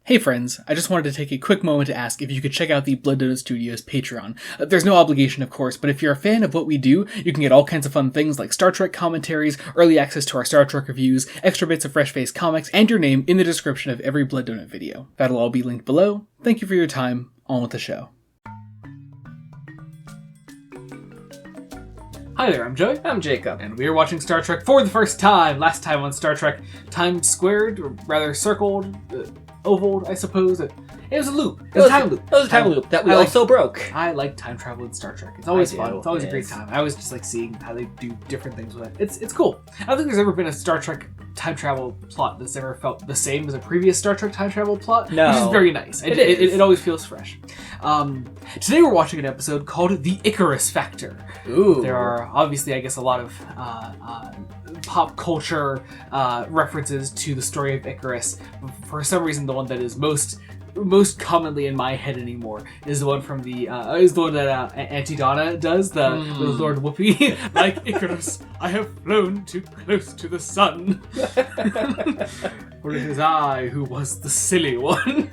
Hey friends, I just wanted to take a quick moment to ask if you could check out the Blood Donut Studios Patreon. There's no obligation, of course, but if you're a fan of what we do, you can get all kinds of fun things like Star Trek commentaries, early access to our Star Trek reviews, extra bits of fresh-faced comics, and your name in the description of every Blood Donut video. That'll all be linked below. Thank you for your time. On with the show. Hi there, I'm Joey. I'm Jacob. And we are watching Star Trek for the first time. Last time on Star Trek, time squared, or rather circled, ovaled, I suppose. It was a loop. It was a time loop. It was a time loop that we also broke. I like time travel in Star Trek. It's always fun. It's always a great is. time. I always just like seeing how they do different things with it. It's cool. I don't think there's ever been a Star Trek time travel plot that's ever felt the same as a previous Star Trek time travel plot. No. Which is very nice. It always feels fresh. Today we're watching an episode called The Icarus Factor. Ooh. There are obviously, I guess, a lot of pop culture references to the story of Icarus. For some reason, the one that is most commonly in my head anymore is the one from is the one that Auntie Donna does, the Lord Whoopi. Like Icarus, I have flown too close to the sun. For it is I who was the silly one.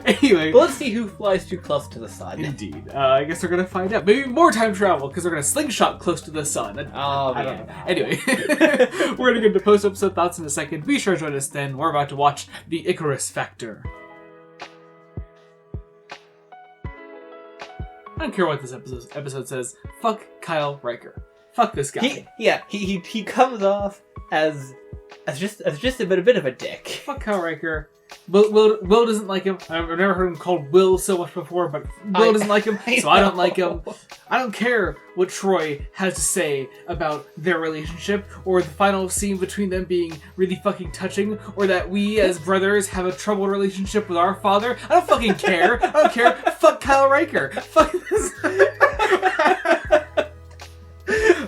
Anyway. Well, let's see who flies too close to the sun. Indeed. I guess we're going to find out. Maybe more time travel, because we're going to slingshot close to the sun. I don't know. Anyway, we're going to get into post-episode thoughts in a second. Be sure to join us then. We're about to watch The Icarus Factor. I don't care what this episode says. Fuck Kyle Riker. Fuck this guy. He comes off as just a bit of a dick. Fuck Kyle Riker. Will doesn't like him. I've never heard him called Will so much before, but Will doesn't like him, so I don't like him. I don't care what Troy has to say about their relationship, or the final scene between them being really fucking touching, or that we as brothers have a troubled relationship with our father. I don't fucking care. I don't care. Fuck Kyle Riker. Fuck this.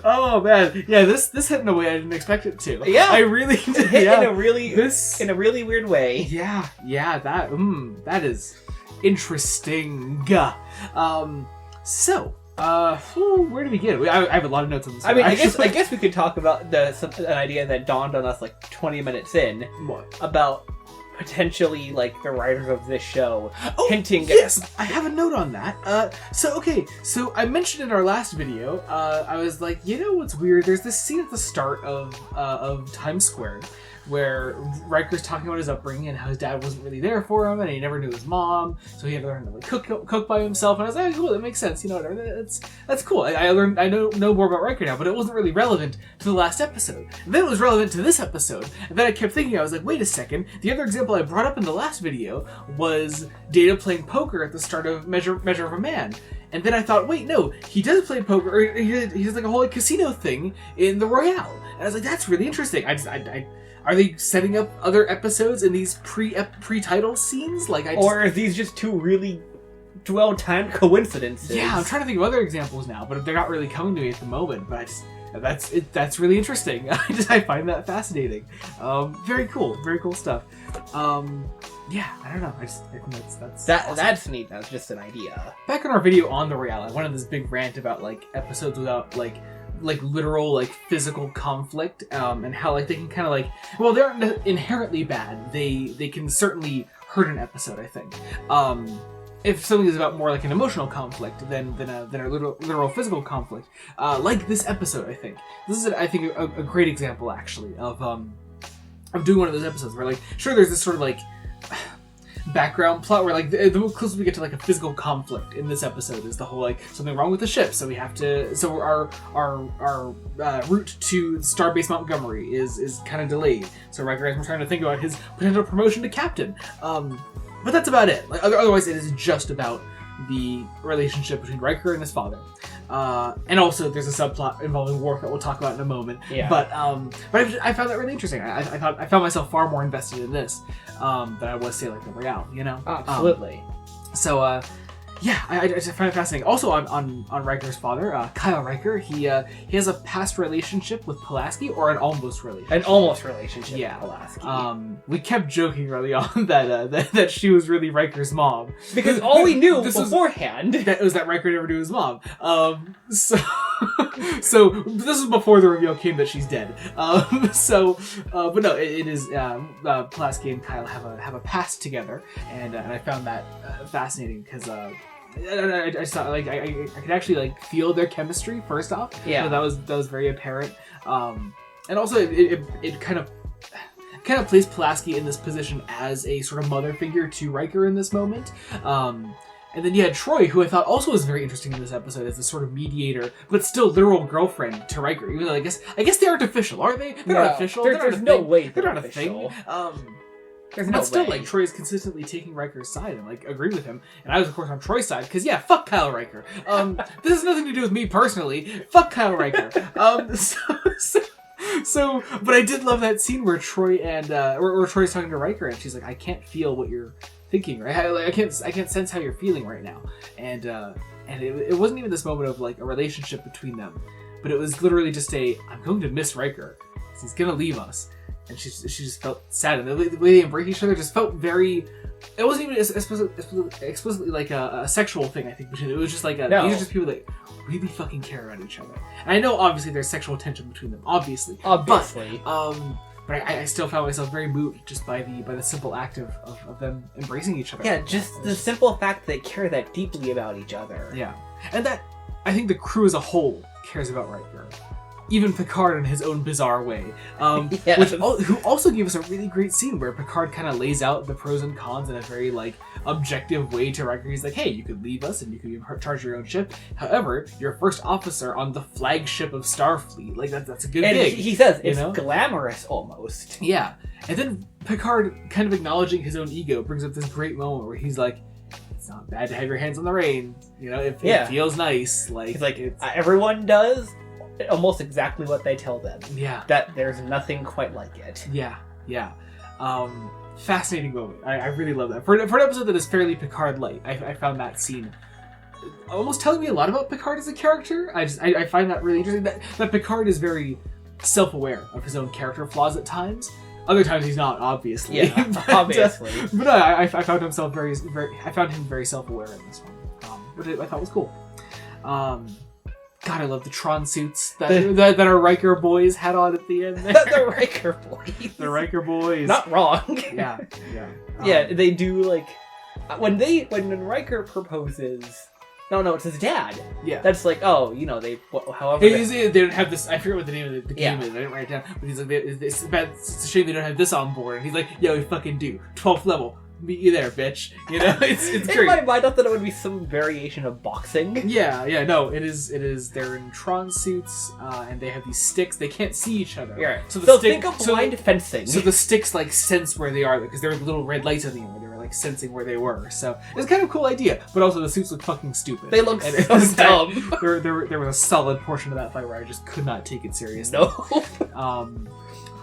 Oh man, yeah, this hit in a way I didn't expect it to. Yeah, I really did. Hit in a really weird way. Yeah, that is interesting. So, where do we begin? I have a lot of notes on this. I mean, I guess we could talk about an idea that dawned on us like 20 minutes in. What? About potentially like the writers of this show hinting. Yes, I have a note on that. So I mentioned in our last video, I was like, you know what's weird? There's this scene at the start of Times Square where Riker's talking about his upbringing and how his dad wasn't really there for him and he never knew his mom, so he had to learn to like cook by himself. And I was like, oh, cool, that makes sense, you know, whatever. That's cool. I know more about Riker now, but it wasn't really relevant to the last episode. And then it was relevant to this episode. And then I kept thinking, I was like, wait a second. The other example I brought up in the last video was Data playing poker at the start of Measure of a Man. And then I thought, wait, no, he does play poker, or he does like a whole like, casino thing in the Royale. And I was like, that's really interesting. Are they setting up other episodes in these pre-title scenes? Or are these just two really well-timed coincidences? Yeah, I'm trying to think of other examples now, but they're not really coming to me at the moment. But that's really interesting. I find that fascinating. Very cool stuff. Yeah, I don't know. I think that's awesome. That's neat. That's just an idea. Back in our video on the Royale, I went on this big rant about like episodes without like literal like physical conflict, and how like they can kind of like, well, they aren't inherently bad. They can certainly hurt an episode, I think. If something is about more like an emotional conflict than a literal physical conflict, like this episode, I think this is a great example actually of doing one of those episodes where like, sure, there's this sort of like background plot where like the closer we get to like a physical conflict in this episode is the whole like something wrong with the ship, so we have to, so our route to Starbase Montgomery is kind of delayed, so Riker is trying to think about his potential promotion to captain, but that's about it. Like otherwise it is just about the relationship between Riker and his father, and also there's a subplot involving Worf that we'll talk about in a moment. Yeah. But I found that really interesting. I found myself far more invested in this than I was, say, like the Royale. You know, absolutely. Yeah, I just find it fascinating. Also, on Riker's father, Kyle Riker, he has a past relationship with Pulaski, or an almost relationship. Yeah. With Pulaski. We kept joking early on that she was really Riker's mom, because all we knew beforehand was that Riker never knew his mom. So So this is before the reveal came that she's dead. But no, it is Pulaski and Kyle have a past together, and I found that fascinating because I just thought like I could actually like feel their chemistry first off. Yeah, so that was very apparent, and also it kind of placed Pulaski in this position as a sort of mother figure to Riker in this moment. And then you had Troy, who I thought also was very interesting in this episode as a sort of mediator, but still literal girlfriend to Riker. Even though I guess they aren't official, are they? They're not official. There's no way they're not official. A thing. There's no but still, way. like Troy's consistently taking Riker's side and like agree with him, and I was of course on Troy's side because yeah, fuck Kyle Riker. This has nothing to do with me personally. Fuck Kyle Riker. So, but I did love that scene where Troy and where Troy's talking to Riker, and she's like, "I can't feel what you're thinking, right? I can't sense how you're feeling right now." And it wasn't even this moment of like a relationship between them, but it was literally just I'm going to miss Riker. He's gonna leave us, and she just felt sad, and the way they embrace each other just felt very. It wasn't even explicitly like a sexual thing. I think between it was just like these are just people that really fucking care about each other. And I know obviously there's sexual tension between them, obviously. But I still found myself very moved just by the simple act of them embracing each other. Yeah, just the simple fact that they care that deeply about each other. Yeah, and that I think the crew as a whole cares about Riker. Even Picard in his own bizarre way, Yes. who also gave us a really great scene where Picard kind of lays out the pros and cons in a very like objective way to Riker. He's like, "Hey, you could leave us and you could be in charge of your own ship. However, you're first officer on the flagship of Starfleet. Like that's a good gig." He says it's glamorous almost. Yeah, and then Picard, kind of acknowledging his own ego, brings up this great moment where he's like, "It's not bad to have your hands on the rein. You know, it feels nice." Like he's like, everyone does almost exactly what they tell them. Yeah. That there's nothing quite like it. Yeah. Fascinating moment. I really love that. For an episode that is fairly Picard light, I found that scene almost telling me a lot about Picard as a character. I find that really interesting. That Picard is very self-aware of his own character flaws at times. Other times he's not, obviously. Yeah, obviously. But I found himself I found him very self-aware in this one, which I thought was cool. God, I love the Tron suits that our Riker boys had on at the end there. The Riker boys. The Riker boys. Not wrong. Yeah. Yeah, they do like when Riker proposes. No, it's his dad. Yeah. That's like, however. They don't have this. I forget what the name of the game is. I didn't write it down. But he's like, it's a shame they don't have this on board. And he's like, "Yeah, we fucking do. 12th level. Meet you there, bitch." You know, it's great. In my mind, I thought it would be some variation of boxing. Yeah, no, it is. They're in Tron suits, and they have these sticks. They can't see each other. Yeah. So think of blind fencing. So the sticks like sense where they are because there were little red lights on the end. They were like sensing where they were. So it's kind of a cool idea. But also the suits look fucking stupid. They look so dumb. There was a solid portion of that fight where I just could not take it seriously. No.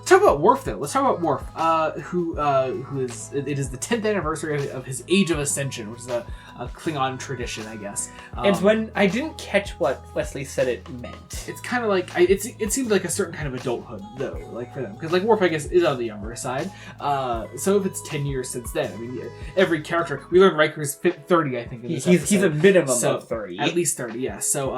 Let's talk about Worf, though. Let's talk about Worf, who is... It is the 10th anniversary of his Age of Ascension, which is a Klingon tradition, I guess. It's when I didn't catch what Wesley said it meant. It's kind of like... It seemed like a certain kind of adulthood, though, like, for them. Because, like, Worf, I guess, is on the younger side. So if it's 10 years since then, I mean, every character... We learned Riker's 30, I think, in this episode. He's a minimum of 30. At least 30, yeah. So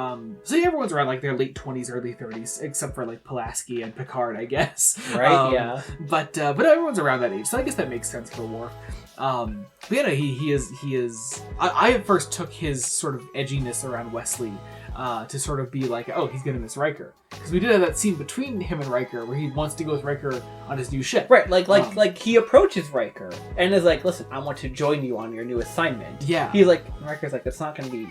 everyone's around, like, their late 20s, early 30s, except for, like, Pulaski and Picard, I guess. Right, yeah. But everyone's around that age, so I guess that makes sense for Worf. But yeah, no, he is. I at first took his sort of edginess around Wesley to sort of be like, oh, he's gonna miss Riker, because we did have that scene between him and Riker where he wants to go with Riker on his new ship. Right, like he approaches Riker and is like, listen, I want to join you on your new assignment. Yeah. He's like, Riker's like, it's not gonna be,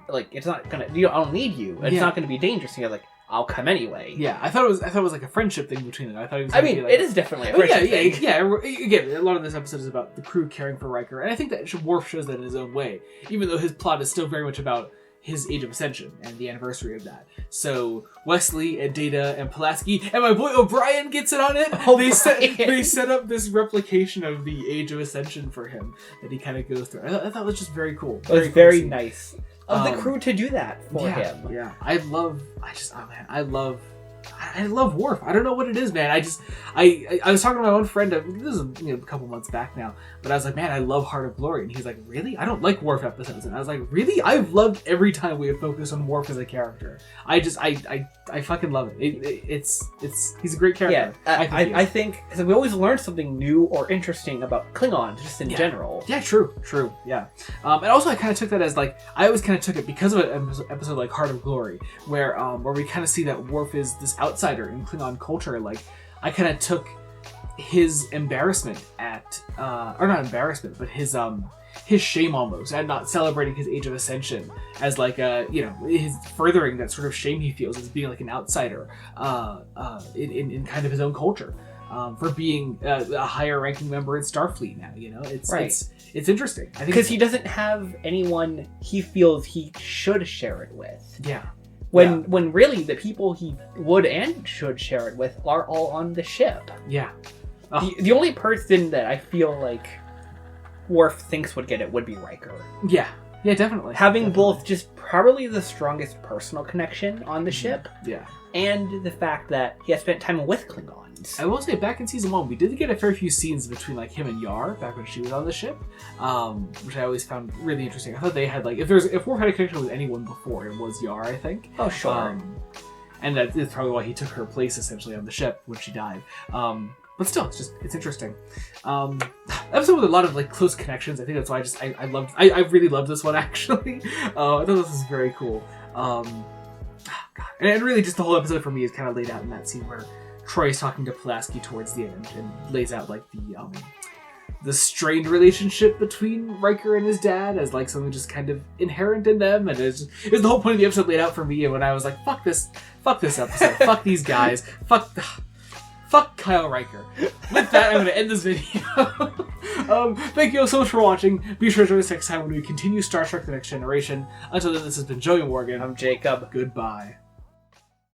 like, it's not gonna, I don't need you. It's not gonna be dangerous. And you're like, I'll come anyway. Yeah, I thought it was like a friendship thing between them. I thought it was. It is definitely a friendship thing. Yeah. Again, a lot of this episode is about the crew caring for Riker, and I think that Worf shows that in his own way, even though his plot is still very much about his Age of Ascension and the anniversary of that. So Wesley and Data and Pulaski and my boy O'Brien gets it on it. They set up this replication of the Age of Ascension for him that he kind of goes through. I thought it was just very cool. It was very nice of the crew to do that for him. Yeah, I love I love Worf. I don't know what it is, man. I was talking to my own friend. This is a couple months back now, but I was like, man, I love Heart of Glory, and he's like, really? I don't like Worf episodes, and I was like, really? I've loved every time we have focused on Worf as a character. I fucking love it. He's a great character. Yeah, I think because we always learn something new or interesting about Klingons just in general. Yeah, true. Yeah, and also I kind of took that as like I always kind of took it because of an episode like Heart of Glory, where we kind of see that Worf is this outsider in Klingon culture. Like I kind of took his embarrassment at or not embarrassment, but his shame almost at not celebrating his Age of Ascension as like his furthering that sort of shame he feels as being like an outsider in kind of his own culture for being a higher ranking member in Starfleet now. It's interesting. I think because he doesn't have anyone he feels he should share it with. Yeah. When really the people he would and should share it with are all on the ship. Yeah. The only person that I feel like Worf thinks would get it would be Riker. Yeah, definitely. Having both just probably the strongest personal connection on the ship. Yeah. And the fact that he has spent time with Klingons. I will say, back in season 1, we did get a fair few scenes between like him and Yar back when she was on the ship, which I always found really interesting. I thought they had like if Worf had a connection with anyone before, it was Yar, I think. Oh sure. And that is probably why he took her place essentially on the ship when she died. But still, it's interesting. Episode with a lot of like close connections. I think that's why I really loved this one actually. I thought this was very cool. God. And really just the whole episode for me is kind of laid out in that scene where Troy's talking to Pulaski towards the end and lays out like the strained relationship between Riker and his dad as like something just kind of inherent in them, and it was the whole point of the episode laid out for me. And when I was like, fuck this episode, fuck these guys, fuck Kyle Riker. With that, I'm going to end this video. Thank you all so much for watching. Be sure to join us next time when we continue Star Trek: The Next Generation. Until then, this has been Joey Morgan. I'm Jacob. Goodbye.